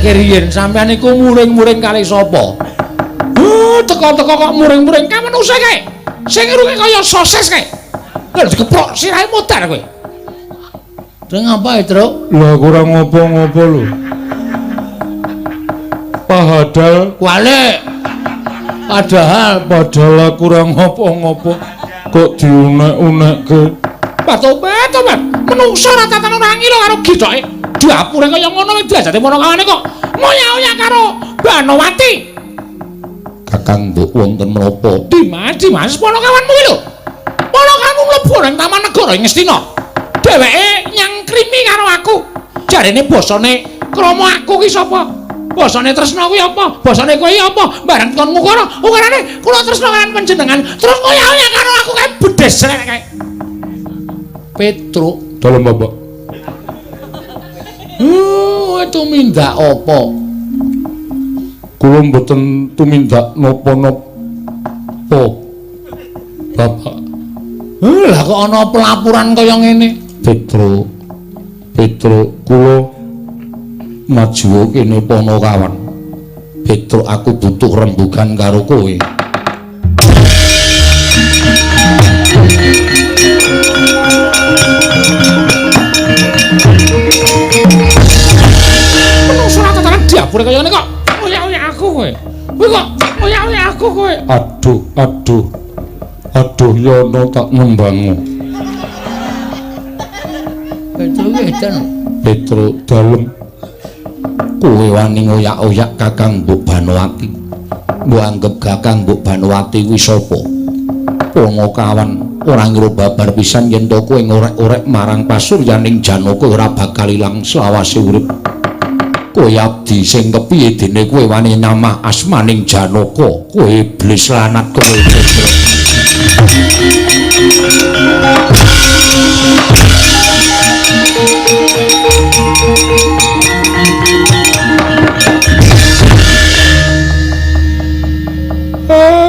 ngrasake riyen sampeyan iku muring-muring kali sapa? Teko-teko kok muring-muring ka manusa kae. Sing irunge kaya sosis kae. Lha dikeprok sirahe modar kowe. Deng apa, Truk? Lah kurang ngopo-ngopo lho. Padahal padahal kurang ngopo-ngopo. Kok diunek-unekke. Tobat. Menungso ora tatan ora ngilo karo githoke. Diapure kaya ngono wis diajati ponokawane kok ngoyak-oyak karo Banowati. Kakang Mbok wonten menapa? Dimas ponokawanmu iki lho. Ponokanmu mlebu nang Taman Negara ing Ngastina. Dheweke nyangkrimi karo aku. Jarene basane krama aku ki sapa? Basane tresna kuwi apa? Basane kowe apa? Bareng kon ukurane kula tresna kan panjenengan. Terus ngoyak-oyak karo aku kae bedes rek kae. Petruk dalem Bapak. Tumindak apa? Kula mboten tumindak napa-napa. Bapak. Lah kok ana pelapuran kaya ngene? Petruk kula maju kene Ponokawan. Petruk aku butuh rembugan karo kowe. Diapure kaya ngene kok oyak-oyak aku kowe. Kowe kok oyak-oyak aku kowe. Aduh yono tak nembangu. Petruk dalem. Kowe wani ngoyak-oyak Kakang Mbok Banowati. Mbok anggap Kakang Mbok Banowati kuwi sapa? Ponokawan ora ngira babar pisan yen to kowe ngorek-orek marang pasuryaning Janaka ora bakal ilang selawase urip. Kowe abdi sing kepiye dene kowe wani nyamah asmaning Janaka, kowe iblis lanat kowe.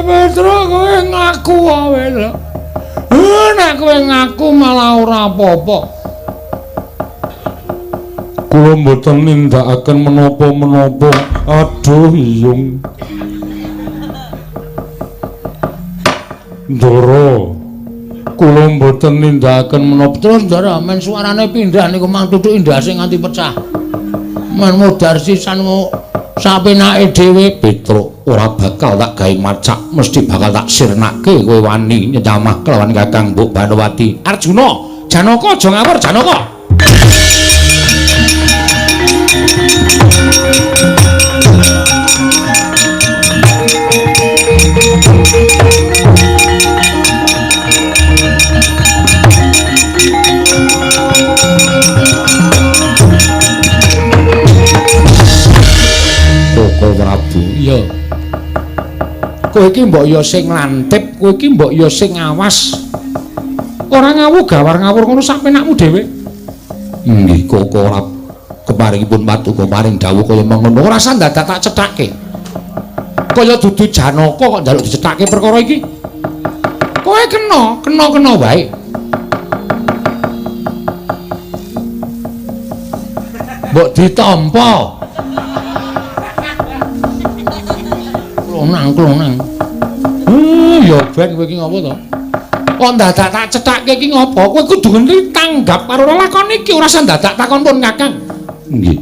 Petro kowe ngaku wae lho. Nek kowe ngaku malah ora apa-apa. Kula mboten nindakaken menapa-menapa. Aduh iyung. Ndoro. Kula mboten nindakaken menapa. Terus Ndoro men suarane pindah niku mang tutuk indase nganti pecah. Men modar sisan sapenake dhewe. Petruk ora bakal tak gawe macak, mesti bakal tak sirnake kowe wani nyamah kelawan Kakang Mbok Banowati. Arjuna, Janaka aja ngawur Janaka. Prabu. Iya. Kowe iki mbok ya sing lantip, kowe iki mbok ya sing awas. Ora ngawur gawar-ngawur ngono sak penakmu dhewe. Nggih, kok ora keparingipun patu keparing dawuh kaya mengono. Ora usah dadak tak cethake. Kaya dudu Janaka kok njaluk dicethake perkara iki. Kowe kena wae. Mbok ditampa. Klonang. Ya ben kowe iki ngopo to? Kok dadak tak cethake iki ngopo? Kowe kudu ngerti tanggap karo lakon iki, ora usah dadak takon pun Kakang. Nggih.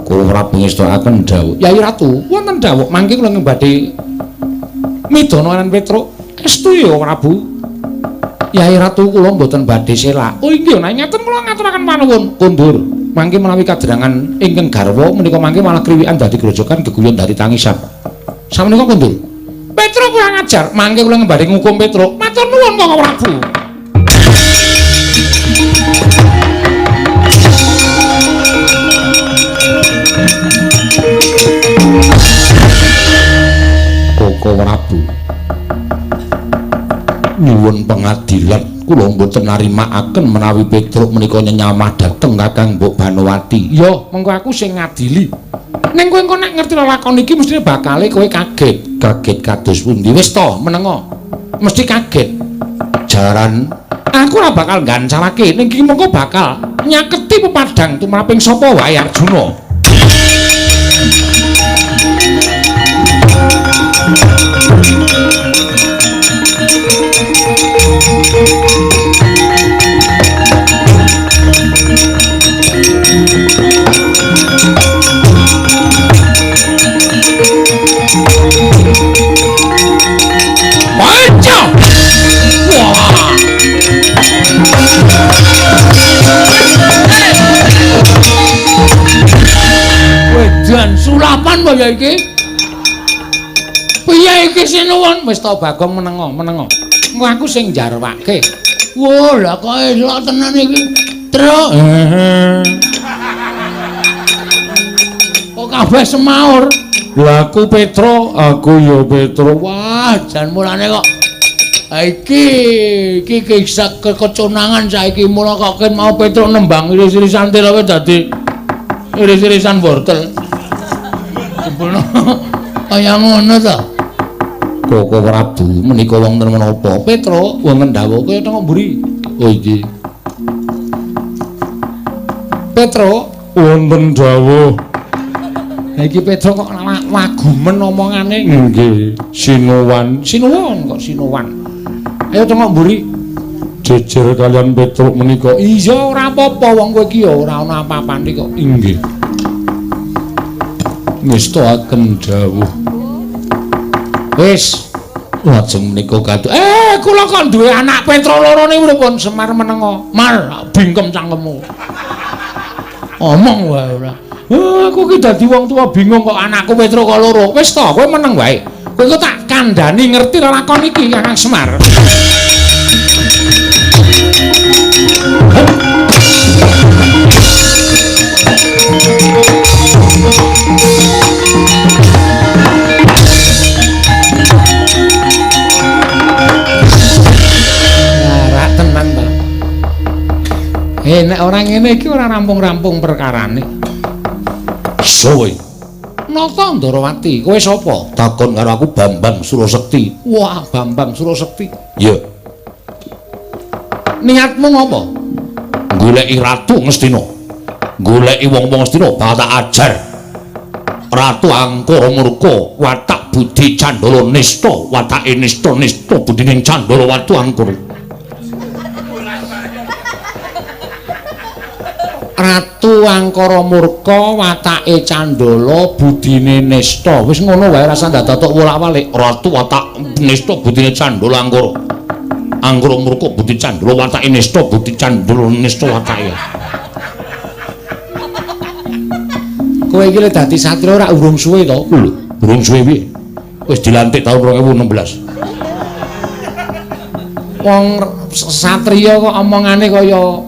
Kula Prabu ngestakaken dawuh. Yai Ratu, wonten dawuh mangke kula badhe midana aran Petruk. Estu ya Prabu. Yai Ratu kula mboten badhe selak. Oh inggih nek ngeten kula ngaturaken panuwun kundur. Mangke menawi kaderangan ingkang garwa menika mangke malah kriwikan dadi grojokan geguyon dari tangisan. Sameneika kundur. Petruk kurang ajar, mangke kula ngembari ngukum Petruk. Matur nuwun Kakang Prabu. Koko Prabu. Nyuwun pengadilan, kula mboten narimakaken menawi Petruk menika nyamah dhateng Kakang Mbok Banowati. Ya, mengko aku sing ngadili. Ning kowe engko nek ngerti lakon iki mesti bakale kowe kaget. Kaget kados pundi? Wis to, menengo. Mesti kaget. Jaran aku ora bakal gancalake, ning iki mengko bakal nyaketi pepadang tumraping sapa wae Arjuna. piye iki? Piye iki Sinuwun? Wis ta Bagong menengo. Engko aku sing jarwake. Wah, lah kok elok tenan iki. Truk. Kok kabeh semaur. Lah aku Petro, aku ya Petro. Wah, jan mulane kok iki kisah keconangan saiki mula kok ken mau Petro nembang iris-irisan tilawe dadi iris-irisan wortel. Jebulno kaya ngono ta. Koko Prabu menika wonten menapa? Petro wonten dawuh kaya teng mburi. Oh iki. Petro wonten dawuh. Iki Petro kok wagumen omongane. Nggih, Sinuwun kok Sinuwun. Ayo teng mburi. Jejer kalian Petro menika. Iya ora apa-apa wong kowe iki ya ora ana apa-apane kok. Nggih. Ngestakaken dawuh. Wis, lajeng menika kaduk. Kula kok duwe anak Petro loro niku pun Semar menengo. Mar, bingkem cangkemmu. Omong wae ora. Aku ki dadi wong tuwa bingung kok anakku Petro kok loro. Wis to, kowe meneng wae. Kowe kok tak kandhani ngerti lakon iki Kakang Semar. Ora tenan to. Nek ora ngene iki ora rampung-rampung perkarane. Sowe. Nata Ndarawati, kowe sapa? Takon karo aku Bambang Surasekti. Wah, Bambang Surasekti. Iya. Niatmu ngopo? Goleki ratu Ngastina. Goleki wong-wong Ngastina bakal tak ajar. Ratu Angkara murka, watak budi Candala nista, watake nista budine Candala watu Angkara. Ratu Angkara murka, watake Candala, budine nista. Wis ngono wae rasa dadak wolak-walik. Ratu watak nista, budine Candala Angkara. Angkara murka, budi Candala, watake nista, budi Candala nista watake. Kowe iki lek dadi satria ora urung suwe to? Lho, urung suwe piye? Wis dilantik tahun 2016. Wong satria kok omongane kaya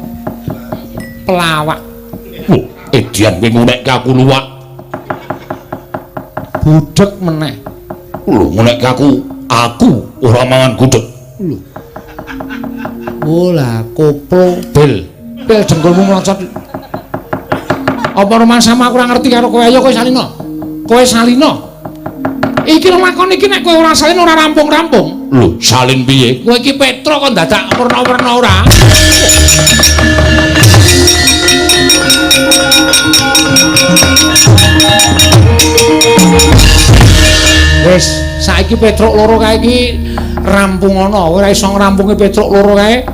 pelawak. Wah, edian kowe ngunekke aku luwak. Budhek meneh. Lho, ngunekke aku ora mangan gudheg. Lho. Oh lah, koplo bel. Bel jengkulmu mlocot. Apa rumah sama aku ora ngerti karo kowe ayo kowe salino. Kowe salino. Iki lakon iki nek kowe ora salin ora rampung-rampung. Lho, salin piye? Kowe iki Petro kok dadak werna-werna ora. Wis, saiki Petruk loro kae iki rampung ana. Ora iso ngrampungi Petruk loro kae.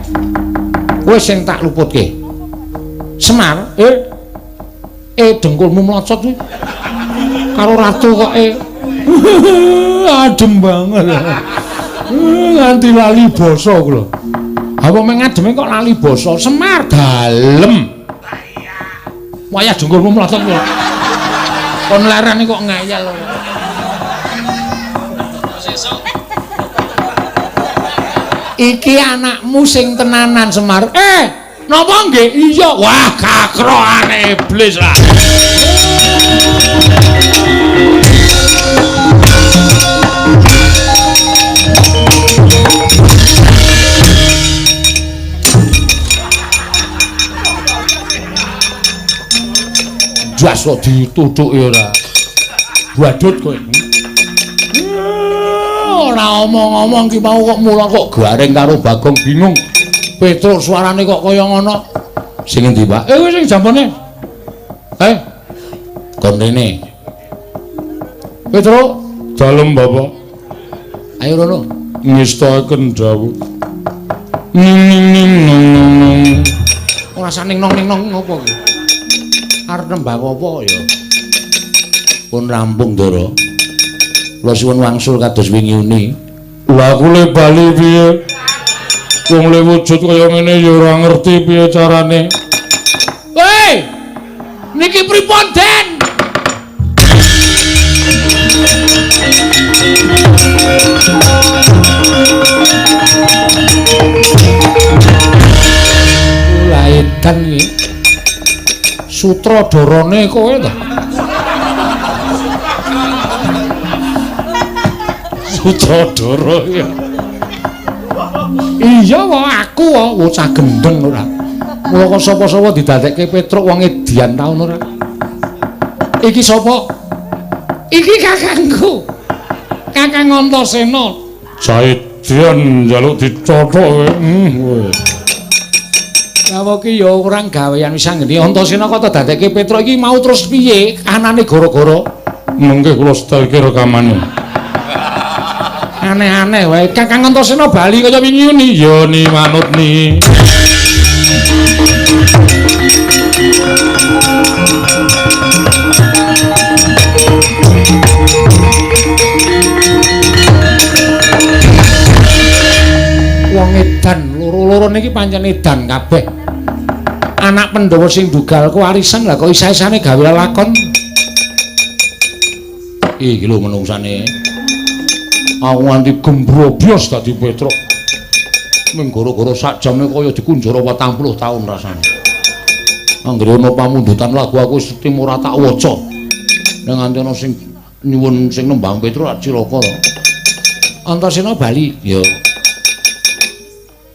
Wis sing tak luputke. Semar, dengkulmu mlocot kuwi. Karo ratu kok adem banget. Nganti lali basa kula. Apa meng ademe kok lali basa? Semar dalem. Wayah dengkulmu mlocot kuwi. Kon larane kok ngayal. Iki anakmu sing tenanan Semar. Napa nggih? Iya. Wah, kakroane iblis lah. Jas kok ditutuki ora. Badut kowe. Ora omong-omong ki mau kok mulang kok garing karo Bagong bingung. Petruk suarane kok kaya ngono. Sing endi, Pak? Kowe sing jampane. Kon rene. Petruk, dalem Bapak. Ayo rono. Ngestakaken dawuh. Ning. Ora saning nong-ning-nong ngopo ki? Arep nembang apa ya? Pun rampung, Ndara. Kula suwun wangsul kados wingi-uni. Lah aku le bali piye? Wong le wujud kaya ngene ya ora ngerti piye carane. Woi! Niki pripun, Den? Sutradarane kowe to. Sutradara ya. Iya wae aku wae cah gendeng ora. Mula kok sapa-sapa didadekke Petruk wong edian taun ora. Iki sapa? Iki kakangku. Kakang Antasena. Saedian njaluk dicothok kowe. Lah iki ya kurang gawean wis anggene Antasena kok dadekke Petruk iki mau terus piye? Anane gara-gara mengke kula setelke rekamane. Aneh-aneh wae. Kakang Antasena bali kaya wingi ni. Ya ni manut ni. Wong edan, loro-loro niki pancen edan kabeh. Anak Pandhawa sing dugal kewarisan lah kok isa-isane gawe lakon. Iki lho menungsane. Aku nganti gembrobyos dadi Petruk. Ming gara-gara sak jame kaya dikunjara 40 taun rasane. Anggere ana pamundutan lagu aku setim ora tak waca. Ning nganti ana sing nyuwun sing nembang Petruk cilaka to. Antasena bali, ya.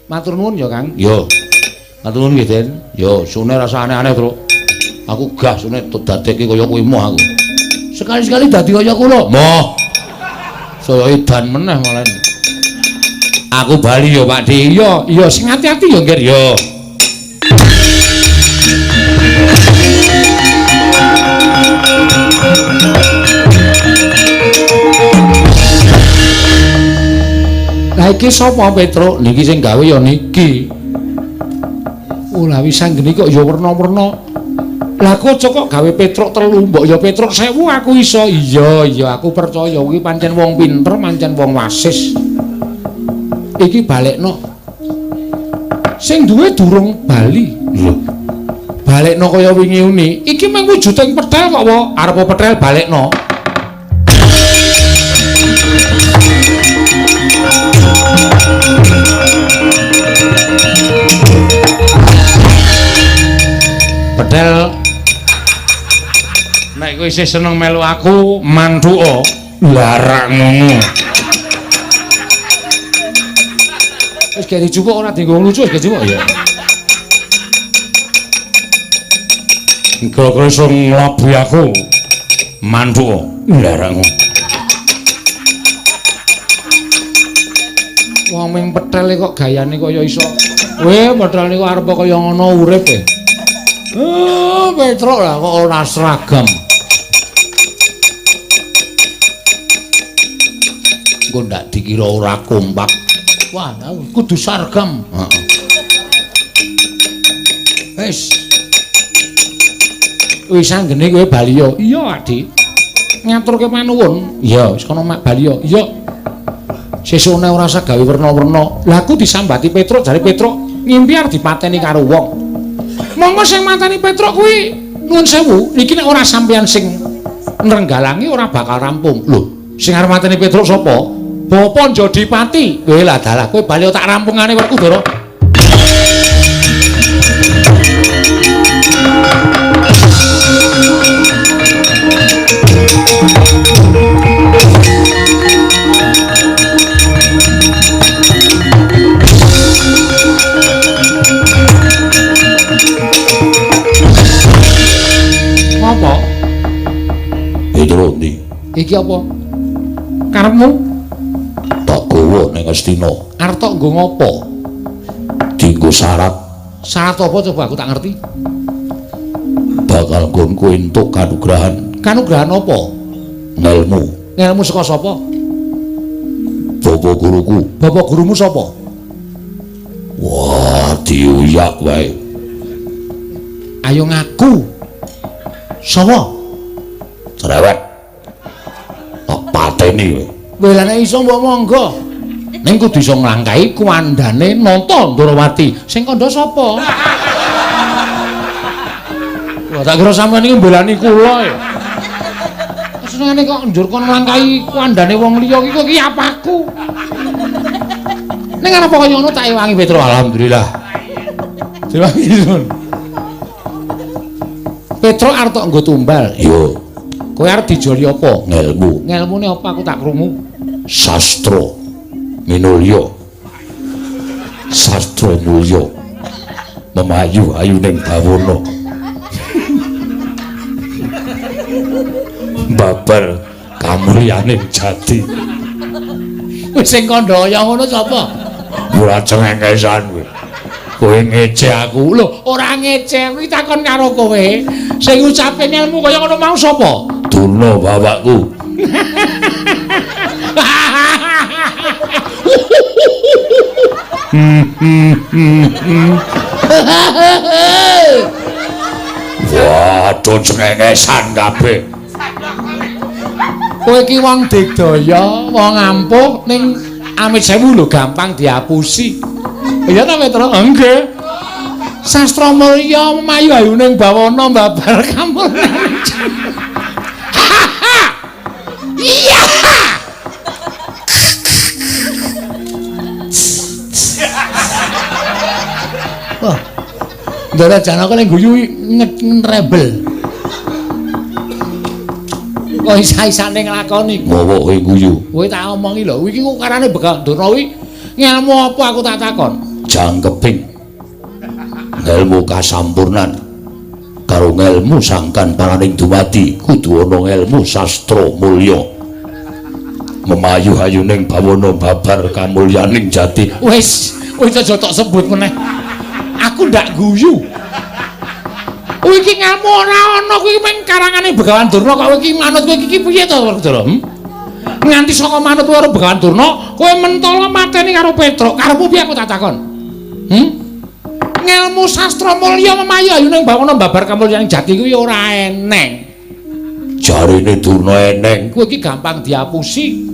Matur nuwun ya, Kang. Ya. Matur nuwun nggih, Den. Ya, sune rasa aneh-aneh, Truk. Aku gah sune dadekke kaya kowe moh aku. Sekali-sekali dadi kaya kula. Moh. Saya edan meneh malah. Aku bali ya, Pak Di. Iya, sing ati-ati ya, Nggih. Ya. Lah iki sapa Petruk? Niki sing gawe ya niki. Lah wis anggene kok ya werna-werna. Lah kok gawe Petruk 3, mbok ya Petruk 1000 aku iso. Iya, aku percaya kuwi pancen wong pinter, pancen wong wasis. Iki balekno. Sing duwe durung bali. Lho. Balekno kaya wingi uni. Iki mung wujuding petel kok wae. Arep petel balekno. Petel nek kowe isih seneng melu aku mantuka larak ngono. Wis gak dicupuk ora dienggo lucu wis gak dicupuk ya. Engko kowe iso nglabuhi aku mantuka larak ngono. Wong ming petel kok gayane kaya iso. Weh, petel niku arep kaya ngono urip e. Oh, Petruk lah kok ora seragam. Engko ndak dikira ora kompak. Wah, kudu seragam. Heeh. Wis. Wis anggene kowe bali yo. Iya, Adik. Ngaturke panuwun. Iya, wis kono mak bali yo. Iya. Sesune ora usah gawe werna-werna. Lah aku disambati Petruk, jare Petruk ngimpi arep dipateni karo wong. Monggo sing mateni Petruk kuwi nuwun sewu, iki nek ora sampeyan sing nrenggalangi ora bakal rampung. Lho, sing arep mateni Petruk sapa? Bapa Jodipati. Kowe lah dalah kowe bali tak rampungane Werkudara. Apa? Petruk ndi? Iki apa? Karepmu? Tak gowo ning Astina. Arep tok nggo ngopo? Dienggo syarat Syarat apa coba aku tak ngerti. bakal nggonku entuk kanugrahan. Kanugrahan apa? Ngelmu. Ngelmu saka sapa? Bapa guruku. Bapak gurumu sapa? Wah, diuyak wae. Ayo ngaku. Sapa? Cerewet. Tak pateni kowe. Welane iso mbok monggo. Ning kudu iso nglangkahi kuwandane Nata Ndrawati. Sing kandha sapa? Wah, tak kira sampeyan iki mbelani kula ya. Senengane kok njur kon nglangkahi kuwandane wong liya iki kok iki apaku. Ning ana apa kaya ngono tak ewangi Petruk. Alhamdulillah. Diwangi sun. Petruk arep tok nggo tumbal. Yo, Kowe arep dijoli apa? ngelmu, Ngelmune apa aku tak krungu? sastra, minulya, sastra mulya, memayu ayuning bawana, babar kamulyaning jati. Wis sing kandhaya ngono sapa? Ora cengengesan kowe. Kowe ngece aku. Lho, ora ngece kuwi takon karo kowe. Sing ngucape ngelmu kaya ngono mau sapa? Durna bapakku. Waduh cengengesan kabeh. Kowe iki wong digdaya, wong ampuh ning amit sewu lho gampang diapusi. Iya ta Petruk? Nggih. Sastra mulya memayu ayuning bawana babar kamulyaning. Iya. Wah. Ndara Janaka ning guyu rebel. Kok isa-isane nglakoni. Ngowo kowe guyu. Kowe tak omongi lho, iki kok karane Begawan Durna kuwi ngelmu apa aku tak takon? Jangkeping. Ngelmu kasampurnan. Karo ngelmu sangkan paraning dumadi kudu ana ngelmu sastra mulya. Memayu ayuning bawana babar kamulyaning jati. Wis aja tok sebut meneh. Aku ndak guyu. Kowe iki ngelmu ora ana kuwi mung karangane Begawan Durna kok kowe iki manut kowe iki piye to, Durna? Nganti saka manut karo Begawan Durna, kowe mentala mateni karo Petruk. Karepmu piye aku tak takon? Ngelmu sastra mulya memayu ayuning bawana babar kamulyaning jati kuwi ora eneng. Jarine Durna eneng. Kowe iki gampang diapusi.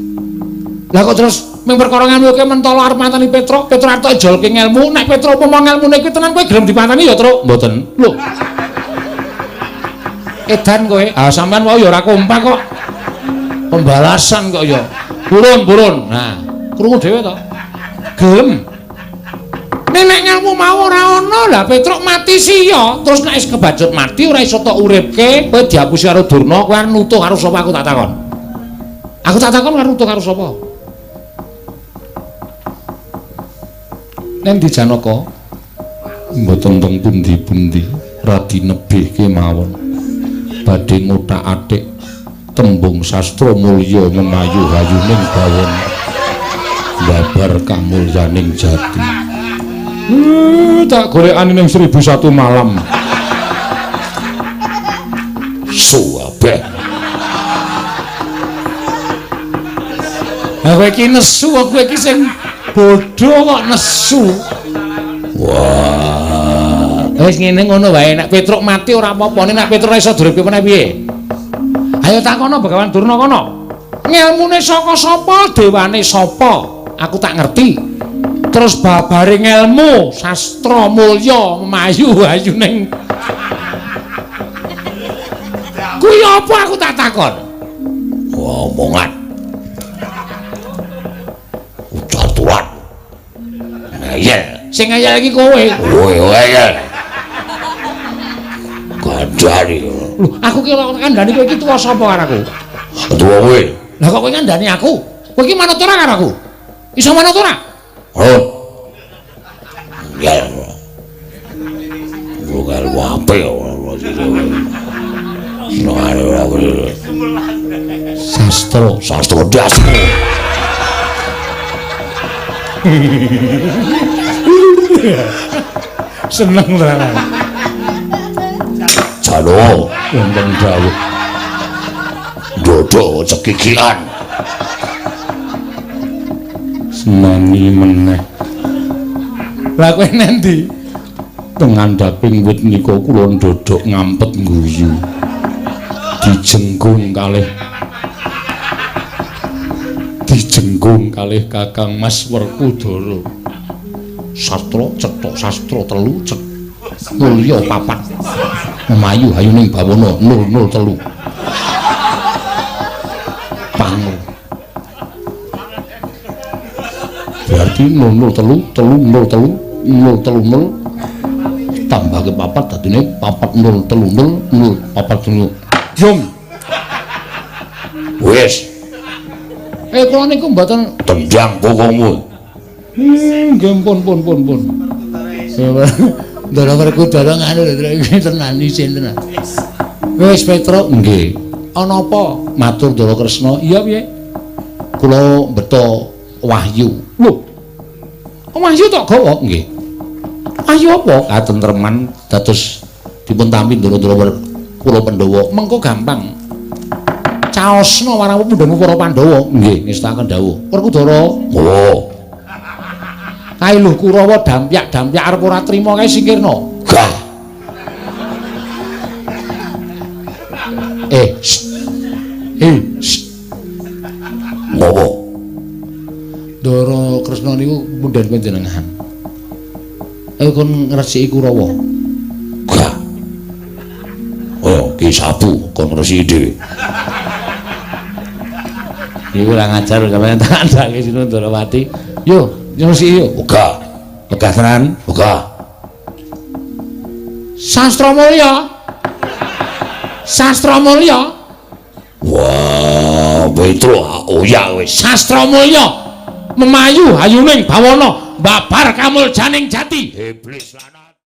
Lah kok terus mung perkara ngelmu kowe mentala arep mateni Petruk, Petruk arep tok jolke ngelmu, nek Petruk apa ngelmune kuwi tenan kowe gelem dipateni ya, Truk? Mboten. Lho. Edan kowe. Ah sampean wae ya ora kompak kok. Pembalasan kok ya. Purun. Nah, krungu dhewe to. Gelem. Nek ngelmu mau ora ana, lah Petruk mati siya. Terus nek wis kebacut mati ora iso tok uripke, kowe diapusi karo Durna, kowe arep nutuh karo sapa aku tak takon. Aku tak takon karo nutuh karo sapa? Nek di Janaka mboten teng pundi-pundi radi nebih kemawon. Badhe ngothak-athik tembung sastra mulya memayu hayuning bawana babar kamulyaning jati. Tak golekane ning 1001 malam. Suwabeh. Lah kowe iki nesu, kowe iki sing bodho kok nesu. Wah. Wis ngene ngono wae, nek Petruk mati ora apa-apa, nek Petruk ora iso duripke meneh piye? Ayo takono Begawan Durna kono. Ngelmune saka sapa, dewane sapa? Aku tak ngerti. Terus babare ngelmu sastra mulya memayu ayuning. Kuwi apa aku tak takon? Omongan. Ucaturan. Ngeyel. Sing ngeyel iki kowe. Kowe ngeyel. Kandhani. Lho, aku ki ora kandhani kowe iki tuwa sapa karo aku? Tuwa kowe. Lah kok kowe ngandani aku? Kowe iki manut ora karo aku? Iso manut ora? Oh. Ngeyel. Bukan wape sastra dasmu. Seneng tenan. Jano wonten dawuh. Dodo cekikian. Senani meneh. Lah kowe nendi? Teng ngandhaping wit nika kula ndodok ngampet guyu. Dijenggung kalih Kakang Mas Werkudara. Sastra cethuk sastra 3 mulya 4. Memayu hayuning bawana 003. Pangu. Berarti 003 303 030 tambahke 4 dadine 4030 Jung. wis Kula niku mboten tendang bokongmu nggih pun. Ndara Werkudara nganu iki tenan isin tenan. Wis Petro nggih. Ana apa? Matur Ndara Kresna. Iya piye? Kula beto wahyu. Lho. Wahyu tok gawa nggih. Wahyu apa? Katentreman dados dipun tampi Ndara kula Pandhawa. Mengko gampang. Caosna marang pundhamu para Pandhawa. Nggih, ngestaken dawuh. Werkudara. oh Kae lho Kurawa dampyak arep ora trima kae singkirna. gah ngopo Ndara Kresna niku mundhan panjenengan. Kon ngresiki Kurawa. gah oh ki sabu kon resiki dhewe Iki ora ngajar sampeyan tak andake Sinun Ndarawati. Yo, ngresiki yo. uga Pegasaran. uga Sastra Mulya. wah Petro oyak wis Sastra Mulya. Memayu hayuning bawana, babar kamuljaning jati. iblis lanang